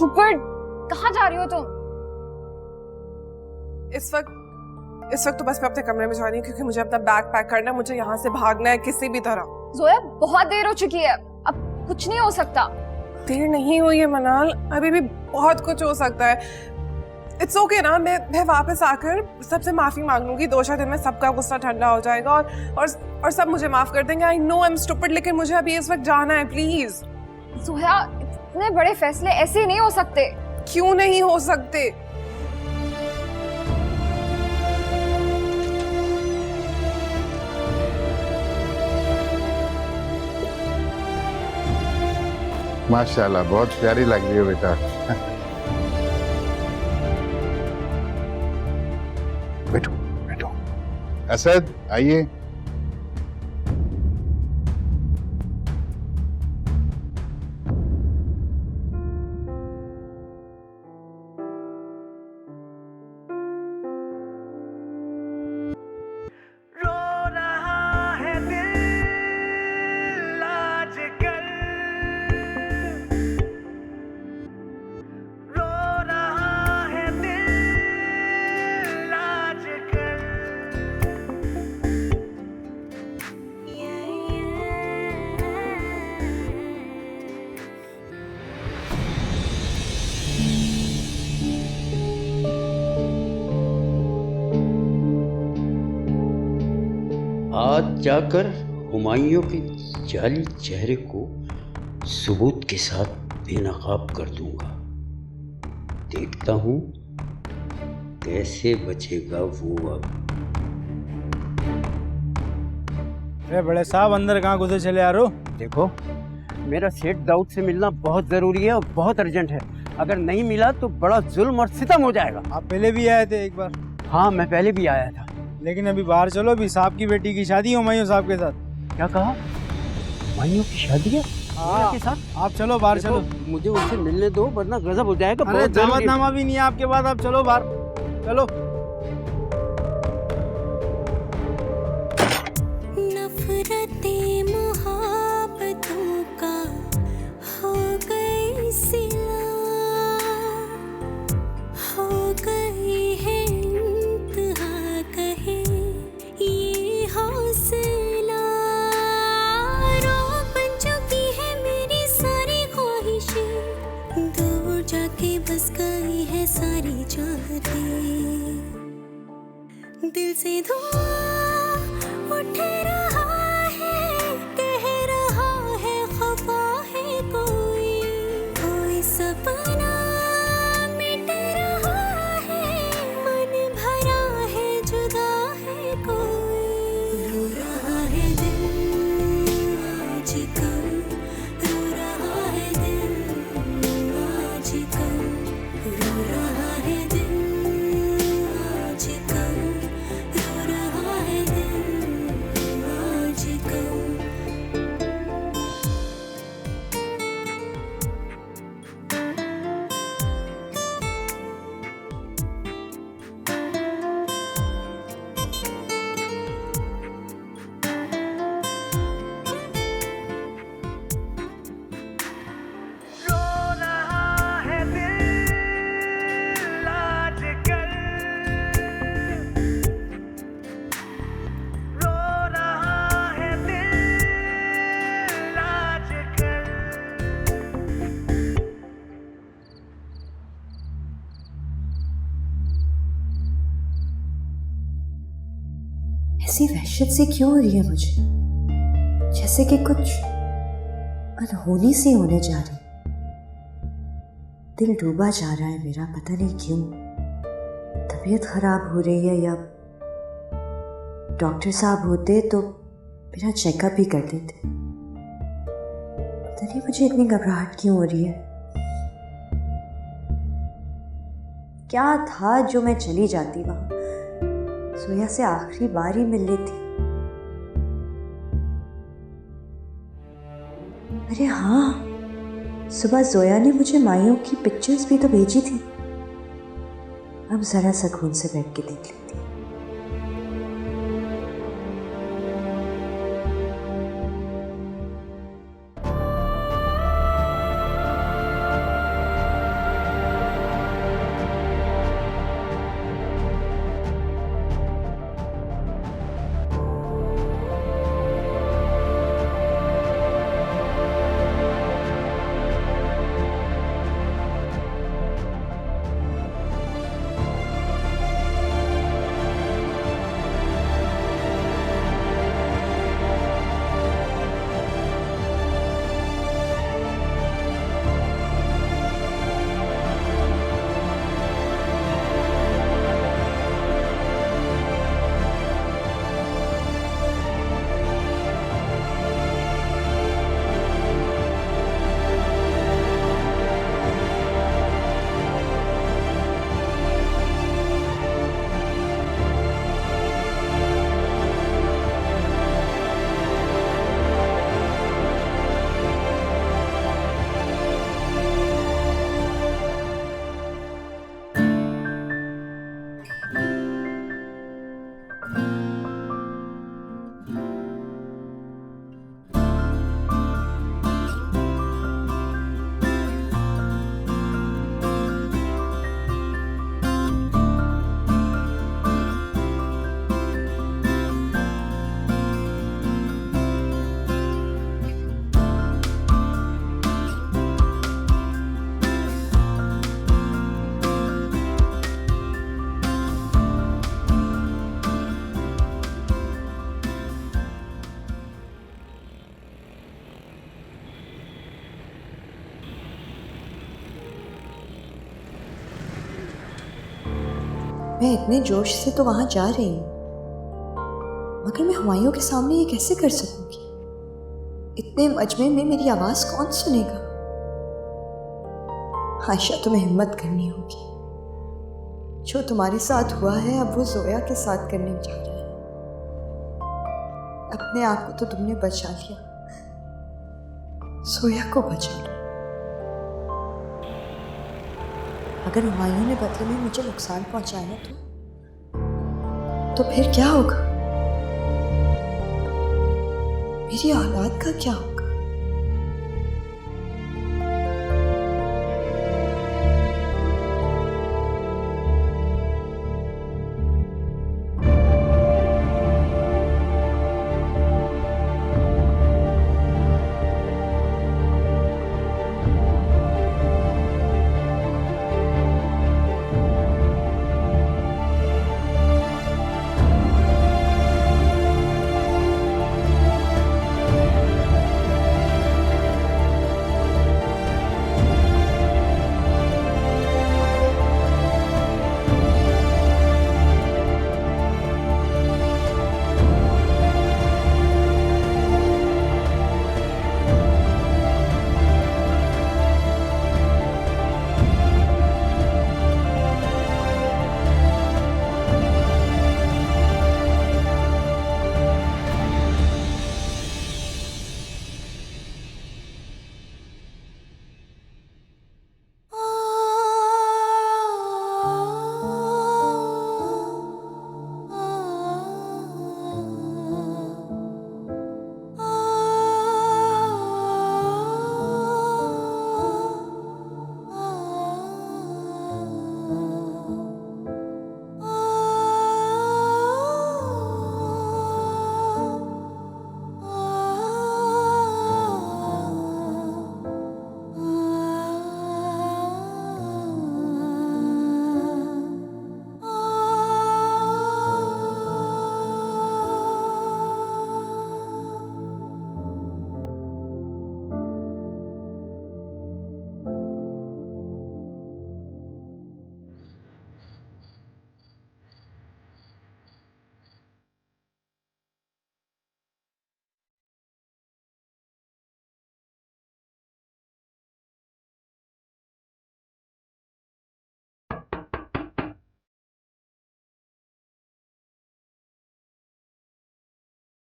Stupid, कहाँ जा रही हो तुम? इस वक्त तो बस मैं अपने कमरे में जा रही हूँ क्योंकि मुझे अपना बैग पैक करना है, मुझे यहाँ से भागना है किसी भी तरह। जोया बहुत देर हो चुकी है, अब कुछ नहीं हो सकता। देर नहीं हुई है मनाल, अभी भी बहुत कुछ हो सकता है। इट्स ओके ना, मैं वापस आकर सबसे माफी मांग लूंगी, 2-4 दिन में सबका गुस्सा ठंडा हो जाएगा और सब मुझे माफ कर देंगे। I know I am stupid, लेकिन मुझे अभी इस वक्त जाना है प्लीज। जोया इतने बड़े फैसले ऐसे नहीं हो सकते। क्यों नहीं हो सकते? माशाल्लाह, बहुत प्यारी लग रही हो बेटा। बैठो बैठो। असद आइए। आज जाकर हुमायूं के जाली चेहरे को सबूत के साथ बेनकाब कर दूंगा। देखता हूं कैसे बचेगा वो अब। अरे बड़े साहब, अंदर कहाँ घुसे चले आ रहे हो? देखो, मेरा सेठ दाऊद से मिलना बहुत जरूरी है और बहुत अर्जेंट है। अगर नहीं मिला तो बड़ा जुल्म और सितम हो जाएगा। आप पहले भी आए थे एक बार? हाँ, मैं पहले भी आया था। लेकिन अभी बाहर चलो, अभी साहब की बेटी की शादी है हुमायूं साहब के साथ। क्या कहा? हुमायूं की शादी है हाँ के साथ? आप चलो बाहर चलो। मुझे उनसे मिलने दो वरना गजब हो जाएगा। अरे दावतनामा भी नहीं है आपके पास, आप चलो बाहर चलो। नफरतें मोहब्बतों का हो गई सिला, हो गई है इंतहा कहे ये हौसला। रोक बन चुकी है मेरी सारी ख्वाहिशें, दूर जाके बस गई है सारी चाहतें। दिल से धुआं उठ रहा है, कह रहा है खफा है कोई सपना मिट रहा है, मन भरा है जुदा है कोई। रो रहा है दिल आजकल, रो रहा है दिल आजकल, रो रहा है दिल आजकल, रो रहा है दिल आजकल। ऐसी वहशत से क्यों हो रही है मुझे, जैसे कि कुछ अनहोनी सी होने जा रही। दिल डूबा जा रहा है मेरा, पता नहीं क्यों। तबीयत खराब हो रही है या डॉक्टर साहब होते तो मेरा चेकअप ही कर देते। पता नहीं मुझे इतनी घबराहट क्यों हो रही है। क्या था जो मैं चली जाती वहां, सोया से आखिरी बार ही मिलनी थी। अरे हाँ, सुबह जोया ने मुझे माइयों की पिक्चर्स भी तो भेजी थी। अब जरा सुकून से बैठ के देख लेती। मैं इतने जोश से तो वहां जा रही हूँ, मगर मैं हुमायूं के सामने ये कैसे कर सकूंगी? इतने मजमे में मेरी आवाज कौन सुनेगा? आयशा, तुम्हें हिम्मत करनी होगी। जो तुम्हारे साथ हुआ है अब वो जोया के साथ करने जा रहा है। अपने आप को तो तुमने बचा लिया, जोया को बचा लो। अगर हुमायूं ने बदले में मुझे नुकसान पहुंचाया तो फिर क्या होगा? मेरी औलाद का क्या होगा?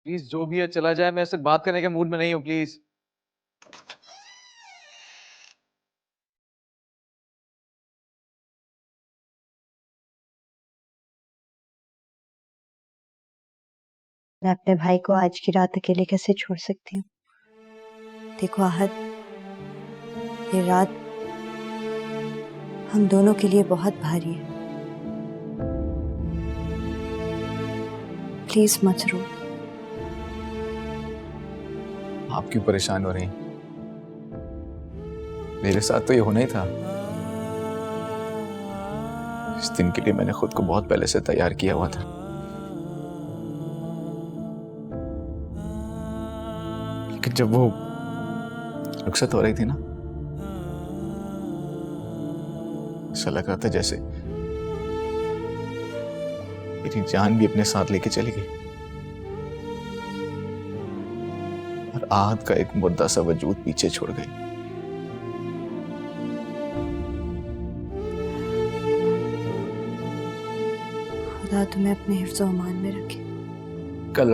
प्लीज जो भी है चला जाए, मैं इससे बात करने के मूड में नहीं हूँ, प्लीज। मैं अपने भाई को आज की रात अकेले कैसे छोड़ सकती हूँ? देखो आहद, ये रात हम दोनों के लिए बहुत भारी है। प्लीज मत रो। आप क्यों परेशान हो रही हैं? मेरे साथ तो ये होना ही था। इस दिन के लिए मैंने खुद को बहुत पहले से तैयार किया हुआ था। लेकिन जब वो रुखसत हो रही थी ना, ऐसा लग रहा था जैसे मेरी जान भी अपने साथ लेके चली गई और आहत का एक मुर्दा सा वजूद पीछे छोड़ गई। खुदा तुम्हें अपने हिफ्ज़ और अमान में रखे। कल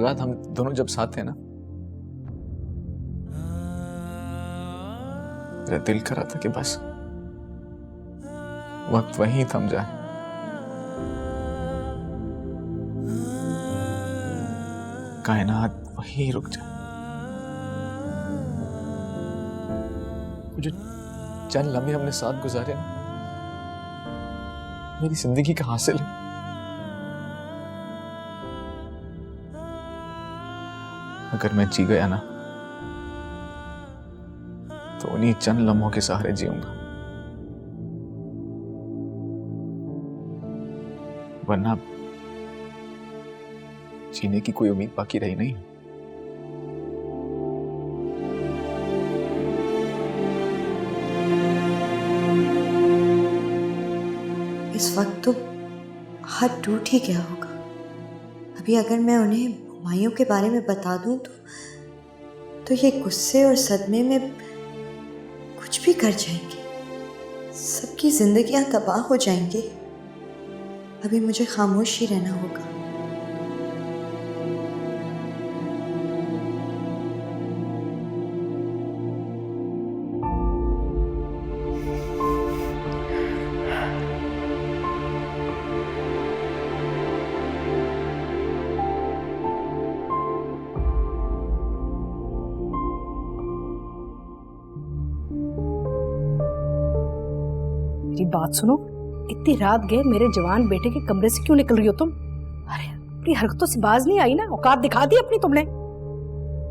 रात हम दोनों जब साथ थे ना, मेरा दिल कर रहा था कि बस वक्त वहीं थम जाए। कायनात वहीं रुक जाए। वो जो चंद लम्हे हमने साथ गुजारे ना, मेरी जिंदगी का हासिल है। अगर मैं जी गया ना, तो उन्हीं चंद लम्हों के सहारे जीऊंगा, वरना जीने की कोई उम्मीद बाकी रही नहीं। हाथ टूट ही गया होगा। अभी अगर मैं उन्हें हुमायूं के बारे में बता दूं तो ये गुस्से और सदमे में कुछ भी कर जाएंगे। सबकी जिंदगियां तबाह हो जाएंगी। अभी मुझे खामोश ही रहना होगा। मेरी बात सुनो, इतनी रात गए मेरे जवान बेटे के कमरे से क्यों निकल रही हो तुम? अरे अपनी हरकतों से बाज नहीं आई ना? औकात दिखा दी अपनी तुमने।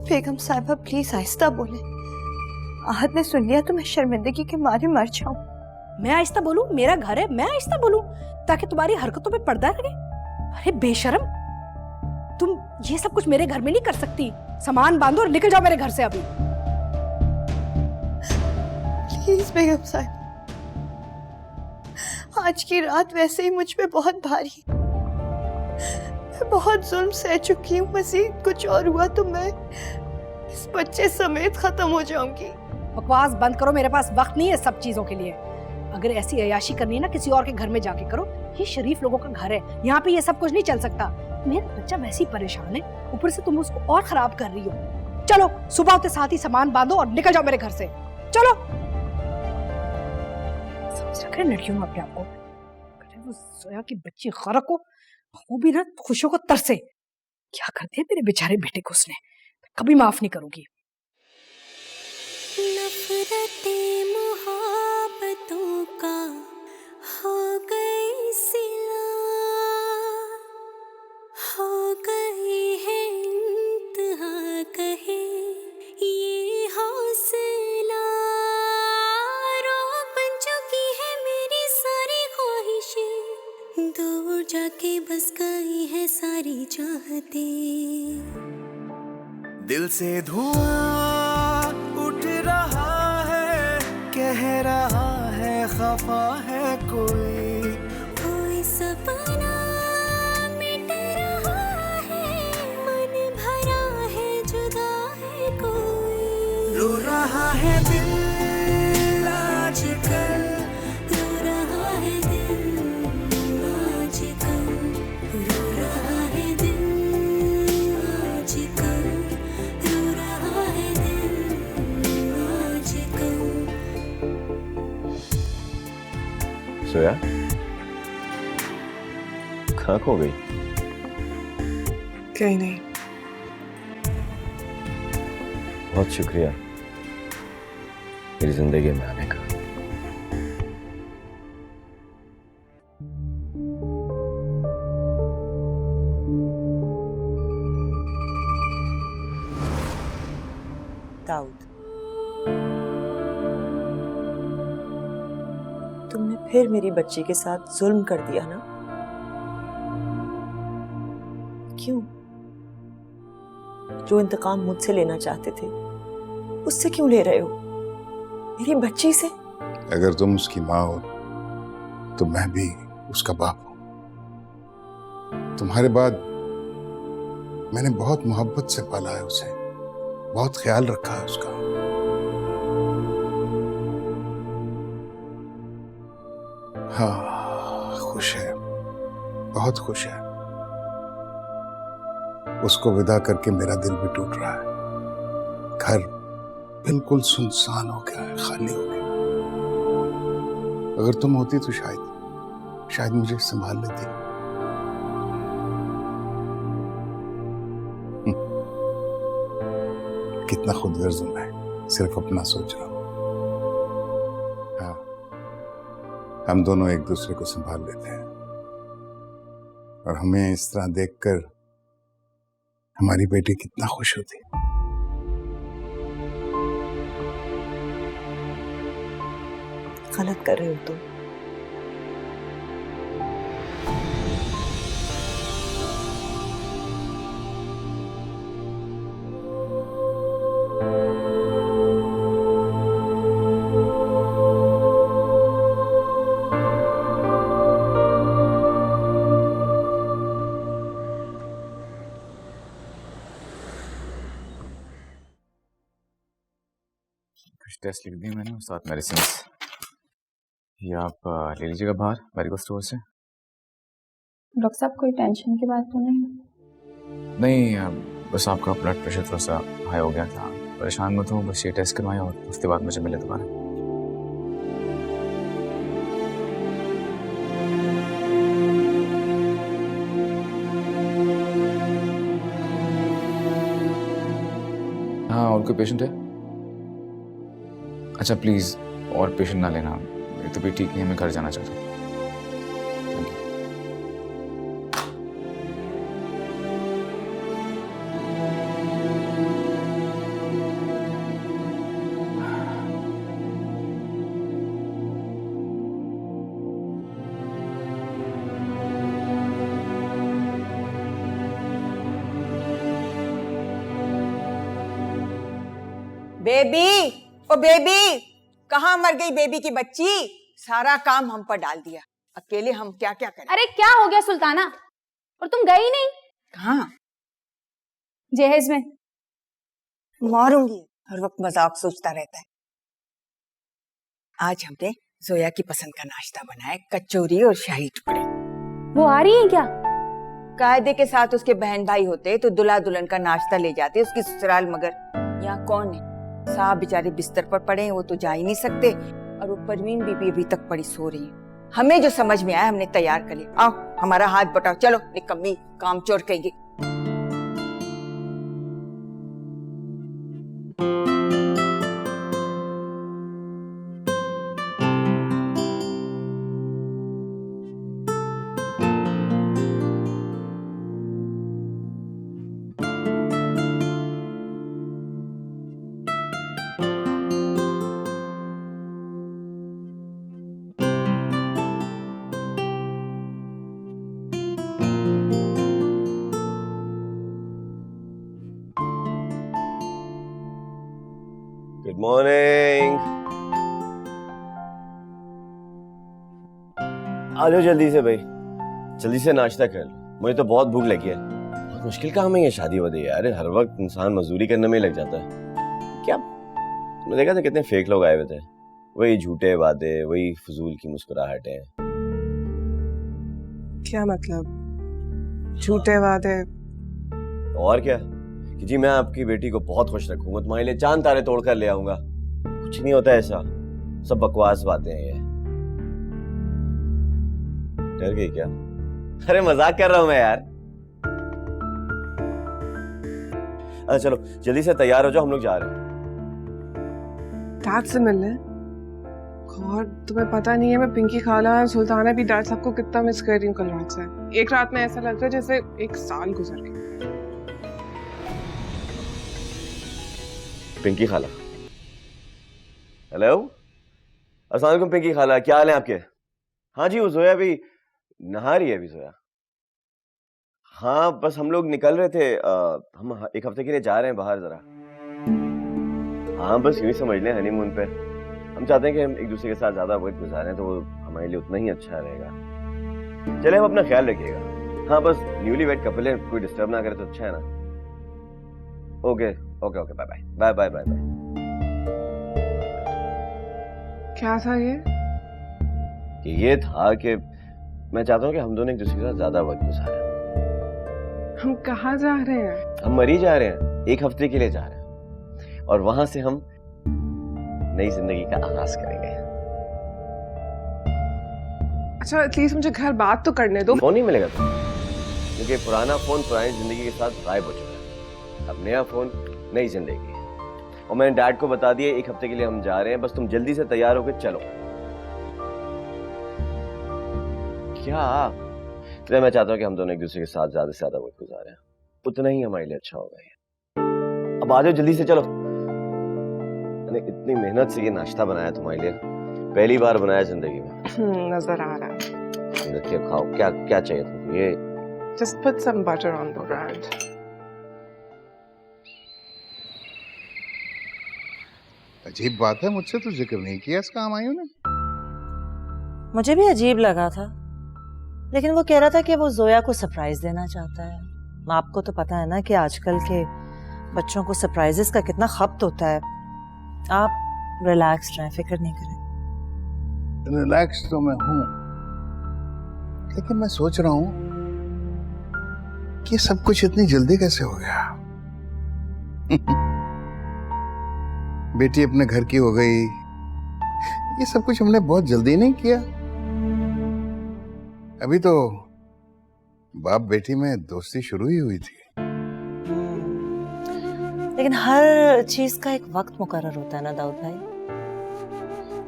बेगम साहिबा प्लीज आहिस्ता बोले। आहत ने सुन लिया तो मैं शर्मिंदगी के मारे मर जाऊं। मैं आहिस्ता बोलूं? मेरा घर है, मैं आहिस्ता बोलूं ताकि तुम्हारी हरकतों पे पर्दा लगे? अरे बेशरम, तुम ये सब कुछ मेरे घर में नहीं कर सकती। सामान बांधो और निकल जाओ मेरे घर से अभी। प्लीज बेगम साहिबा, आज की रात वैसे ही मुझ पे बहुत भारी। मैं बहुत जुल्म सह चुकी हूँ। मज़ीद कुछ और हुआ तो मैं इस बच्चे समेत खत्म हो जाऊंगी। बकवास बंद करो, मेरे पास वक्त नहीं है सब चीजों के लिए। अगर ऐसी अयाशी करनी है ना किसी और के घर में जाके करो। ये शरीफ लोगों का घर है, यहाँ पे ये सब कुछ नहीं चल सकता। मेरा बच्चा वैसे ही परेशान है, ऊपर से तुम उसको और खराब कर रही हो। चलो सुबह होते साथ ही सामान बांधो और निकल जाओ मेरे घर से। चलो। समझ रख रहे लड़कियों में अपने आप को। वो सोया की बच्ची खरक को, वो भी ना खुशियों को तरसे। क्या कर दिया मेरे बेचारे बेटे को उसने, कभी माफ नहीं करूंगी। नफरतें मोहब्बतों का हो गई सिला, हो गई है इंतहा कहे ये हौसला। रो बन चुकी है मेरी सारी ख्वाहिशें, दूर जाके बस गई है सारी चाहतें। दिल से धुआं उठ रहा है, कह रहा है खफा है कोई सपना मिट रहा है, मन भरा है जुदा है कोई। रो रहा है दिल आजकल, रो रहा है दिल आजकल, रो रहा है दिल आजकल, रो रहा है दिल आजकल। सोया कहाँ खो गई? कहीं नहीं। बहुत शुक्रिया मेरी जिंदगी में आने का। दाऊद, तुमने फिर मेरी बच्ची के साथ जुल्म कर दिया ना? क्यों? जो इंतकाम मुझसे लेना चाहते थे उससे क्यों ले रहे हो? मेरी बच्ची से? अगर तुम उसकी माँ हो तो मैं भी उसका बाप हूं। तुम्हारे बाद मैंने बहुत मोहब्बत से पाला है उसे, बहुत ख्याल रखा है उसका। हाँ, खुश है, बहुत खुश है। उसको विदा करके मेरा दिल भी टूट रहा है। घर बिल्कुल सुनसान हो गया है, खाली हो गया। अगर तुम होती तो शायद मुझे संभाल लेती। कितना खुदगर्ज हूं मैं, सिर्फ अपना सोच रहा हूं। हाँ, हम दोनों एक दूसरे को संभाल लेते हैं और हमें इस तरह देखकर हमारी बेटी कितना खुश होती। गलत कर रहे हो तुम। कुछ टेस्ट लिख दिए मैंने और साथ मेडिसिन। ये आप ले लीजिएगा बाहर मेडिकल स्टोर से। डॉक्टर साहब कोई टेंशन की बात तो नहीं? नहीं, बस आपका ब्लड प्रेशर थोड़ा सा हाई हो गया था। परेशान मत हो, बस ये टेस्ट करवाएं और उसके बाद मुझे मिले दोबारा। हाँ, और कोई पेशेंट है? अच्छा प्लीज और पेशेंट ना लेना, मेरी तबीयत ठीक नहीं है, मैं घर जाना चाहता हूँ। Thank you. Baby, oh baby, कहाँ मर गई बेबी की बच्ची? सारा काम हम पर डाल दिया, अकेले हम क्या क्या करें? अरे क्या हो गया सुल्ताना? और तुम गई नहीं? कहाँ? जहेज में। मारूंगी, हर वक्त मजाक सोचता रहता है। आज हमने जोया की पसंद का नाश्ता बनाया, कचौरी और शाही टुकड़े। वो आ रही है क्या? कायदे के साथ उसके बहन भाई होते तो दुल्हा दुल्हन का नाश्ता ले जाते उसकी ससुराल, मगर यहाँ कौन है? साहब बेचारे बिस्तर पर पड़े हैं, वो तो जा ही नहीं सकते। और वो परवीन बीबी अभी तक पड़ी सो रही है। हमें जो समझ में आया हमने तैयार कर लिया। आओ हमारा हाथ बटाओ, चलो निकम्मी काम चोर कहेगी। Good morning. आ जाओ जल्दी से भाई, जल्दी से नाश्ता कर लो, मुझे तो बहुत भूख लगी है। बहुत मुश्किल काम है ये शादी वादी यार, हर वक्त इंसान मजदूरी करने में ही लग जाता है। क्या तुमने देखा था कितने फेक लोग आए हुए थे? वही झूठे वादे, वही फजूल की मुस्कुराहटें। क्या मतलब झूठे वादे? और क्या कि जी मैं आपकी बेटी को बहुत खुश रखूंगा, तुम्हारे लिए चांद तारे तोड़ कर ले आऊंगा। कुछ नहीं होता ऐसा, सब बकवास बातें हैं ये। डर गई क्या? अरे मजाक कर रहा हूं मैं यार। अच्छा चलो जल्दी से तैयार हो जाओ, हम लोग जा रहे हैं। डैड से मिलने? और तुम्हें पता नहीं है मैं पिंकी खाला और सुल्ताना भी डैड सबको कितना मिस कर रही हूँ कल रात से। एक रात में ऐसा लग रहा है जैसे एक साल गुजर गया। पिंकी खाला, हेलो, अस्सलाम वालेकुम पिंकी खाला, क्या हाल है आपके? हाँ जी वो जोया भी नहा रही है अभी जोया। हाँ बस हम लोग निकल रहे थे, हम एक हफ्ते के लिए जा रहे हैं बाहर जरा। हाँ बस यूं ही समझ लें हनीमून पे। हम चाहते हैं कि हम एक दूसरे के साथ ज्यादा वक्त गुजारें तो वो हमारे लिए उतना ही अच्छा रहेगा। चले, हम अपना ख्याल रखिएगा। हाँ बस न्यूली वेड कपल है, कोई डिस्टर्ब ना करे तो अच्छा है ना। Okay okay okay, bye bye bye bye bye bye. क्या था ये? कि ये था कि मैं चाहता हूँ कि हम दोनों एक दूसरे के साथ ज्यादा वक्त गुजारें। हम कहाँ जा रहे हैं? हम मरी जा रहे हैं, एक हफ्ते के लिए जा रहे हैं और वहां से हम नई जिंदगी का आगाज करेंगे। अच्छा एटलीस्ट मुझे घर बात तो करने दो। फोन नहीं मिलेगा तुम, क्योंकि पुराना फोन पुरानी जिंदगी के साथ गायब हो चुका है। अब नया फोन नई जिंदगी। और मैंने डैड को बता दिया एक हफ्ते के लिए हम जा रहे हैं, बस तुम जल्दी से तैयार होकर चलो। क्या? तो मैं चाहता हूँ कि हम दोनों एक दूसरे के साथ ज्यादा से ज्यादा वक्त गुजारें, उतना ही हमारे लिए अच्छा होगा ये। अब आ जाओ जल्दी से, चलो। मैंने इतनी मेहनत से ये नाश्ता बनाया तुम्हारे लिए, पहली बार बनाया जिंदगी में। नजर आ रहा है। देखिए खाओ, क्या क्या चाहिए तुमको? ये Just put some butter on the bread. अजीब बात है, मुझसे तो जिक्र नहीं किया इसका हमायूं ने। मुझे भी अजीब लगा था, लेकिन वो कह रहा था कि वो जोया को सरप्राइज देना चाहता है। आपको तो पता है ना कि आजकल के बच्चों को सरप्राइजेस का कितना खपत होता है। आप रिलैक्स रहें, फिक्र नहीं करें। रिलैक्स तो मैं हूं, लेकिन मैं सोच रहा हूं कि सब कुछ इतनी जल्दी कैसे हो गया। बेटी अपने घर की हो गई, ये सब कुछ हमने बहुत जल्दी नहीं किया। अभी तो बाप बेटी में दोस्ती शुरू ही हुई थी। लेकिन हर चीज का एक वक्त मुकर्रर होता है ना दाऊद भाई।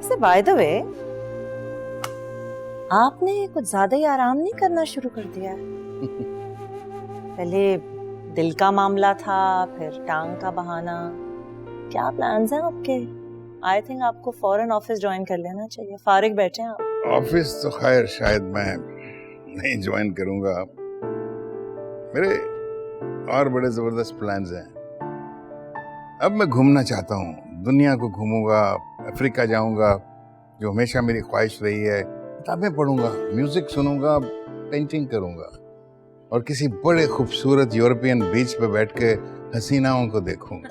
से बाय द वे, आपने कुछ ज्यादा ही आराम नहीं करना शुरू कर दिया है। पहले दिल का मामला था, फिर टांग का बहाना। क्या प्लान्स हैं आपके? आई थिंक आपको फौरन ऑफिस ज्वाइन कर लेना चाहिए। फारिग बैठे हैं आप। ऑफिस तो खैर शायद मैं नहीं ज्वाइन करूंगा, मेरे और बड़े जबरदस्त प्लान्स हैं। अब मैं घूमना चाहता हूँ, दुनिया को घूमूंगा, अफ्रीका जाऊंगा जो हमेशा मेरी ख्वाहिश रही है, किताबें पढ़ूंगा, म्यूजिक सुनूंगा, पेंटिंग करूंगा और किसी बड़े खूबसूरत यूरोपियन बीच पे बैठ के हसीनाओं को देखूंगा।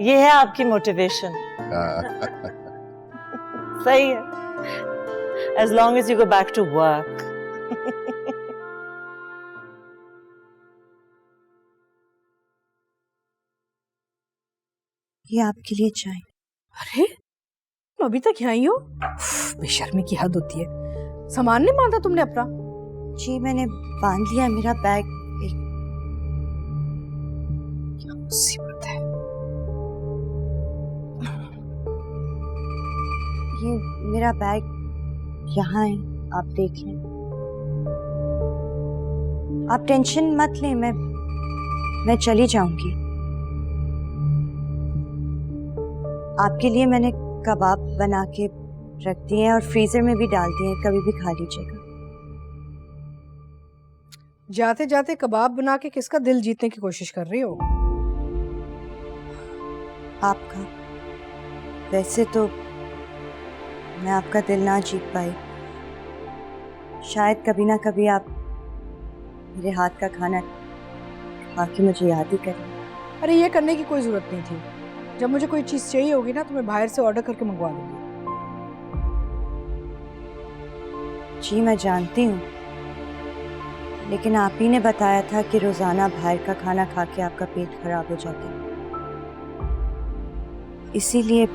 ये है आपकी मोटिवेशन। सही है, as long as you go back to work. ये आपके लिए चाय। अरे तुम अभी तक यहाँ ही हो? बेशर्मी की हद होती है। सामान नहीं बांधा तुमने अपना? जी मैंने बांध लिया, मेरा बैग। क्या मुसीबत है। ये मेरा बैग यहाँ है, आप देख लें। आप टेंशन मत लें, मैं चली जाऊंगी। आपके लिए मैंने कबाब बना के रख दिए हैं और फ्रीजर में भी डाल दिए हैं, कभी भी खा लीजिएगा। जाते जाते कबाब बना के किसका दिल जीतने की कोशिश कर रही हो? आपका। वैसे तो मैं आपका दिल ना जीत पाई, शायद कभी ना कभी आप मेरे हाथ का खाना खा के मुझे याद ही करें। अरे ये करने की कोई जरूरत नहीं थी। जब मुझे कोई चीज चाहिए होगी ना तो मैं बाहर से ऑर्डर करके मंगवा लूंगी। जी मैं जानती हूँ, लेकिन आप ही ने बताया था कि रोजाना बाहर का खाना खा के आपका पेट खराब हो जाता है, इसीलिए।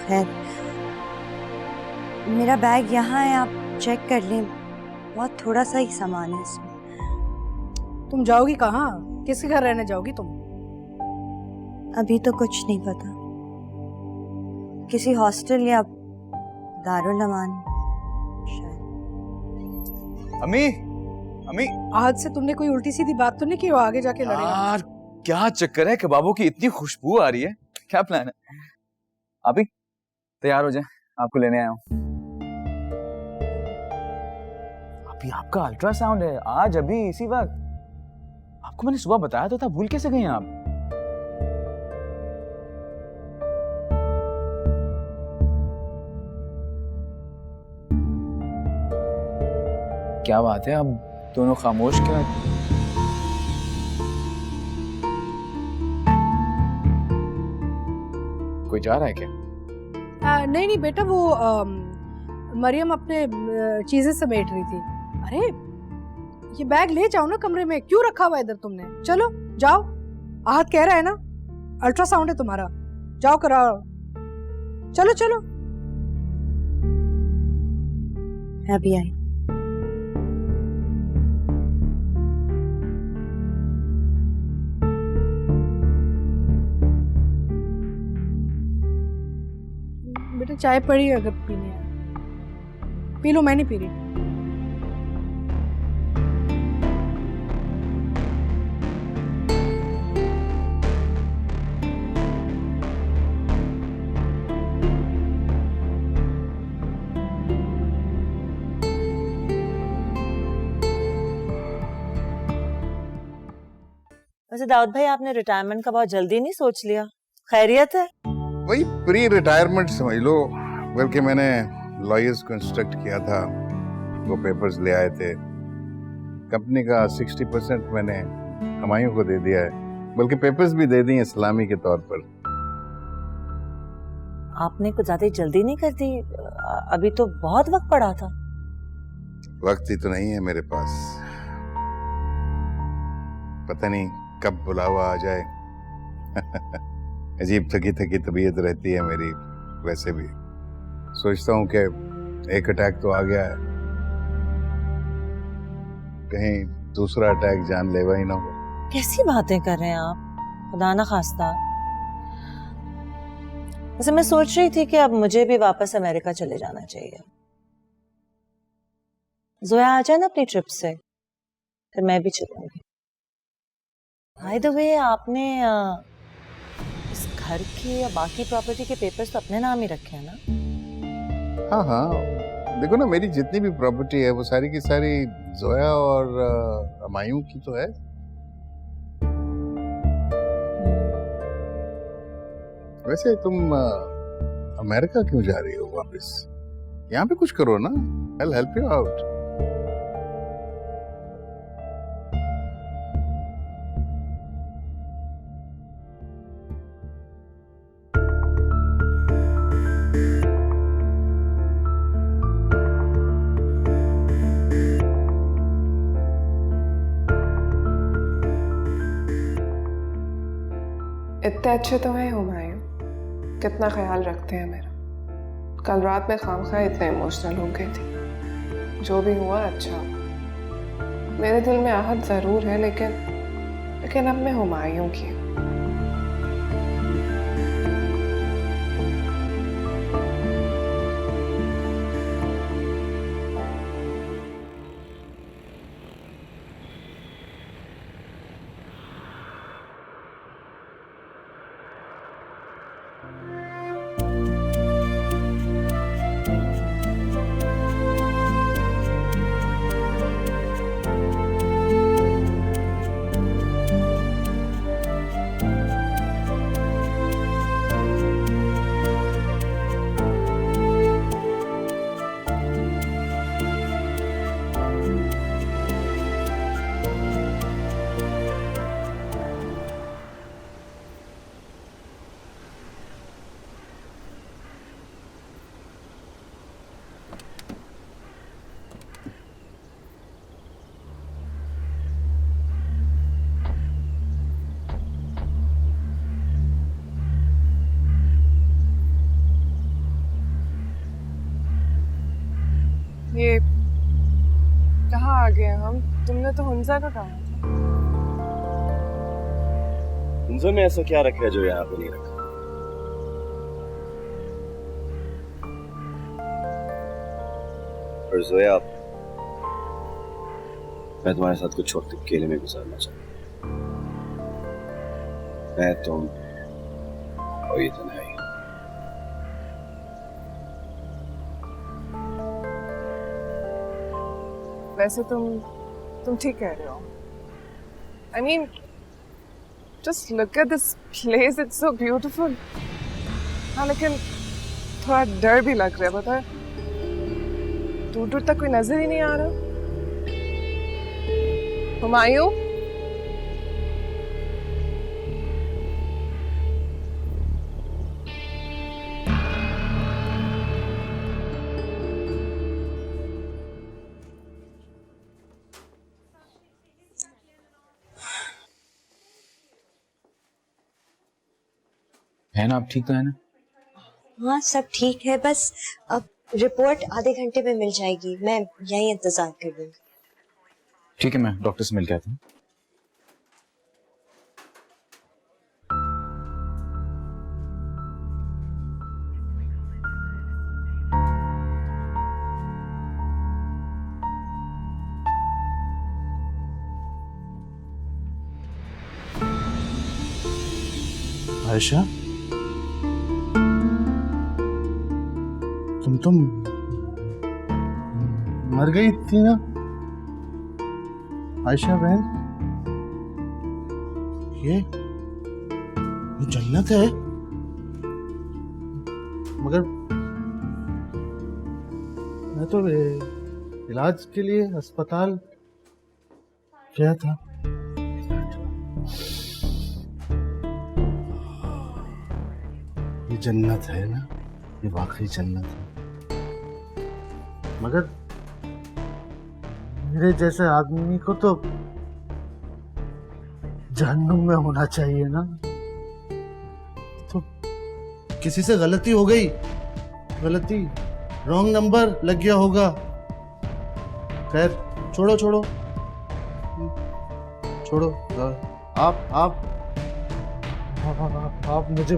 खैर मेरा बैग यहाँ है, आप चेक कर लें, बहुत थोड़ा सा ही सामान है इसमें। तुम जाओगी कहाँ? किसके घर रहने जाओगी तुम? अभी तो कुछ नहीं पता, किसी हॉस्टल या दारुल अमान शायद। अम्मी, अम्मी, आज से तुमने कोई उल्टी सीधी बात तो नहीं की? आगे जाके लड़ेगा। यार क्या चक्कर है, कबाबों की इतनी खुशबू आ रही है, क्या प्लान है? अभी तैयार हो जाए, आपको लेने आया हूँ। अभी आपका अल्ट्रासाउंड है आज, अभी इसी वक्त। आपको मैंने सुबह बताया तो था, भूल कैसे गए आप? क्या बात है, आप दोनों खामोश क्यों हैं? कोई जा रहा है क्या? नहीं नहीं बेटा, वो मरियम अपने चीजें समेट रही थी। अरे ये बैग ले जाओ ना कमरे में, क्यों रखा हुआ इधर तुमने? चलो जाओ, आहत कह रहा है ना अल्ट्रासाउंड है तुम्हारा, जाओ कराओ। चलो चलो। अभी आई। बेटा चाय पड़ी है, अगर पीनी है पी लो, मैं नहीं पी रही। वैसे दाऊद भाई, आपने रिटायरमेंट का बहुत जल्दी नहीं सोच लिया? खैरियत है? वही प्री रिटायरमेंट समझ लो, बल्कि मैंने लॉयर्स को इंस्ट्रक्ट किया था, वो पेपर्स ले आए थे। कंपनी का 60% मैंने हुमायूं को दे दिया है, बल्कि पेपर्स भी दे दिए सलामी के तौर पर। आपने कुछ ज्यादा जल्दी नहीं कर दी? अभी तो बहुत वक्त पड़ा था। वक्त ही तो नहीं है मेरे पास, पता नहीं कब बुलावा आ जाए। अजीब थकी थकी तबीयत रहती है मेरी, वैसे भी सोचता हूँ कि एक अटैक तो आ गया है, कहीं दूसरा अटैक जानलेवा ही ना हो। कैसी बातें कर रहे हैं आप, खुदा ना खास्ता। वैसे मैं सोच रही थी कि अब मुझे भी वापस अमेरिका चले जाना चाहिए। जोया आ जाए ना अपनी ट्रिप से, फिर मैं भी चलूंगी। बाय द वे, आपने इस घर के या बाकी प्रॉपर्टी के पेपर्स तो अपने नाम ही रखे हैं ना? हाँ हाँ, देखो ना, मेरी जितनी भी प्रॉपर्टी है वो सारी की सारी जोया और हुमायूं की तो है। वैसे तुम अमेरिका क्यों जा रही हो वापस? यहाँ पे कुछ करो ना, I'll help you out। इतने अच्छे तो हैं हुमायूं, कितना ख्याल रखते हैं मेरा। कल रात में खामखा इतने इमोशनल हो गई थी। जो भी हुआ अच्छा, मेरे दिल में आहत ज़रूर है, लेकिन अब मैं हुमायूं की हूँ। ये कहाँ आ गए हम? तुमने तो हुंजा का कहा था। हुंजा में ऐसा क्या रखा है जो यहाँ पे नहीं रखा? और जोया, मैं तुम्हारे साथ कुछ वक्त अकेले में गुजारना चाहता हूँ। मैं, तुम और ये तन्हाई। वैसे तुम ठीक कह रहे हो। I mean, just look at this place, it's so beautiful। हाँ, लेकिन थोड़ा डर भी लग रहा है, पता है? दूर दूर तक कोई नजर ही नहीं आ रहा। हुमायूं, है ना, आप ठीक तो है ना? हाँ, सब ठीक है, बस अब रिपोर्ट आधे घंटे में मिल जाएगी। मैं यहीं इंतजार कर लूंगी। ठीक है, मैं डॉक्टर से मिल के आता हूँ। आयशा, तुम मर गई थी ना आयशा बहन? ये जन्नत है, मगर मैं तो इलाज के लिए अस्पताल गया था। जन्नत है ना, ये वाकई जन्नत है। मगर मेरे जैसे आदमी को तो जहन्नुम में होना चाहिए ना। तो किसी से गलती हो गई, गलती, रॉन्ग नंबर लग गया होगा। खैर छोड़ो छोड़ो छोड़ो। आप मुझे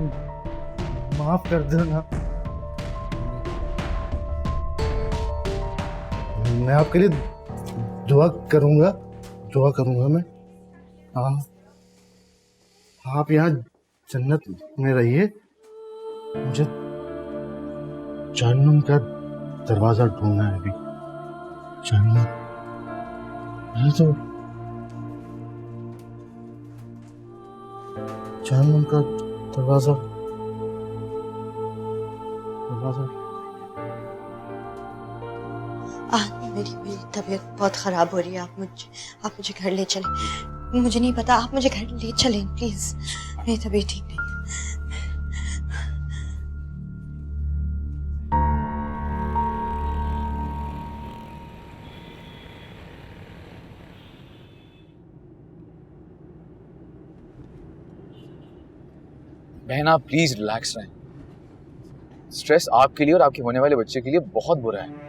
माफ कर दो ना। मैं आपके लिए दुआ करूंगा मैं। हाँ, आप यहाँ जन्नत में रहिए, मुझे जहन्नुम का दरवाजा ढूंढना है अभी। जन्नत, ये तो जहन्नुम का दरवाजा। मेरी तबीयत बहुत खराब हो रही है। आप मुझे घर ले चलें। मुझे नहीं पता, आप मुझे घर ले चलें प्लीज। मेरी तबीयत ठीक नहीं है। बहन आप प्लीज रिलैक्स रहें। स्ट्रेस आपके लिए और आपके होने वाले बच्चे के लिए बहुत बुरा है।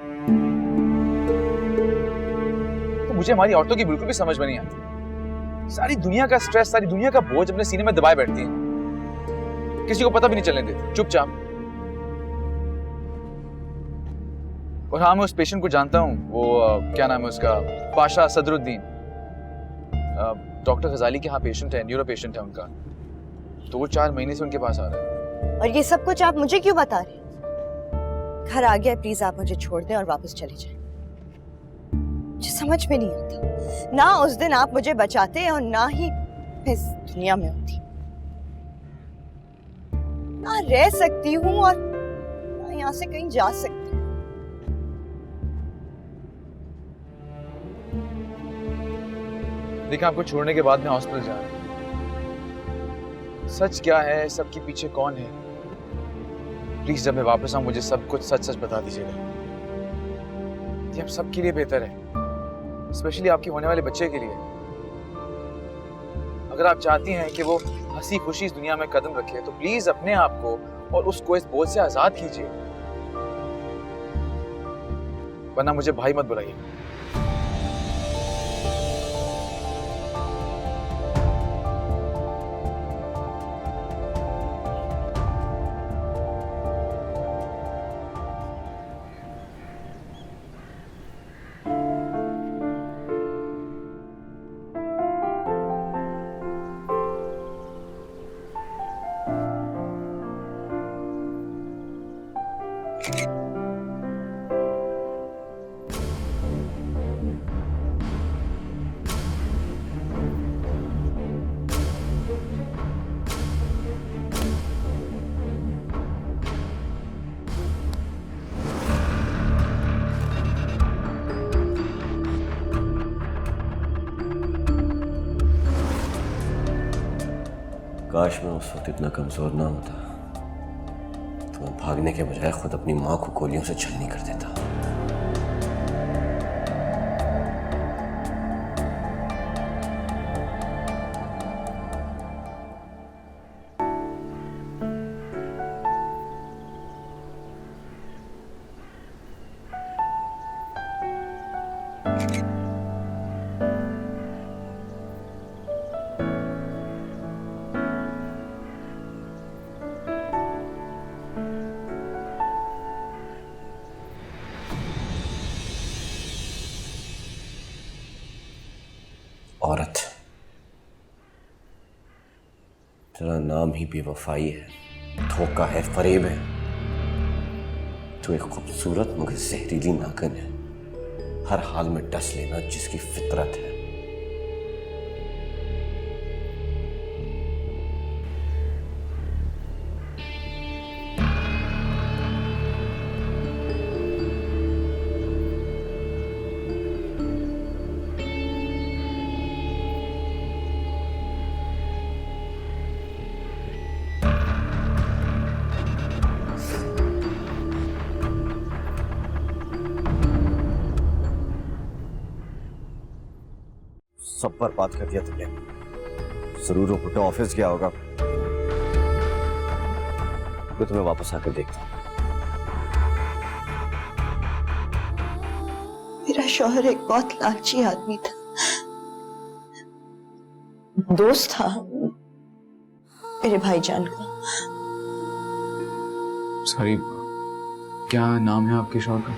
तो मुझे हमारी औरतों की बिल्कुल भी समझ में नहीं आती। सारी दुनिया का स्ट्रेस, सारी दुनिया का बोझ अपने सीने में दबाए बैठती हैं, किसी को पता भी नहीं चलने देती, चुपचाप। और हाँ, मैं उस पेशेंट को जानता हूँ, वो क्या नाम है उसका, पाशा सदरुद्दीन। डॉक्टर गजाली के यहाँ पेशेंट है, न्यूरो पेशेंट है उनका। तो वो 4 महीने से उनके पास आ रहा है। और ये सब कुछ आप मुझे क्यों बता रहे हैं? घर आ गया, प्लीज आप मुझे छोड़ दें और वापस चले जाएं। मुझे समझ में नहीं आता, ना उस दिन आप मुझे बचाते और ना ही मैं इस दुनिया में होती। ना रह सकती हूँ और ना यहाँ से कहीं जा सकती हूँ। देखिए, आपको छोड़ने के बाद मैं हॉस्पिटल जा रहा हूँ। सच क्या है, सबके पीछे कौन है, प्लीज जब मैं वापस आऊं मुझे सब कुछ सच सच बता दीजिएगा। ये हम सबके लिए बेहतर है, स्पेशली आपके होने वाले बच्चे के लिए। अगर आप चाहती हैं कि वो हंसी खुशी इस दुनिया में कदम रखे, तो प्लीज अपने आप को और उसको इस बोझ से आजाद कीजिए, वरना मुझे भाई मत बुलाइए। काश मैं उस वक्त इतना कमजोर ना होता, तो मैं भागने के बजाय खुद अपनी माँ को गोलियों से छलनी कर देता। औरत, तेरा नाम ही बेवफाई है, धोखा है, फरेब है। तू एक खूबसूरत मगर जहरीली नागिन है, हर हाल में डस लेना जिसकी फितरत है। सब बर्बाद कर दिया तुमने। जरूर वो बुड्ढा ऑफिस गया होगा। मैं तुम्हें वापस आकर देखता हूँ। मेरा शौहर एक बहुत लालची आदमी था, दोस्त था मेरे भाईजान का। सॉरी, क्या नाम है आपके शौहर का?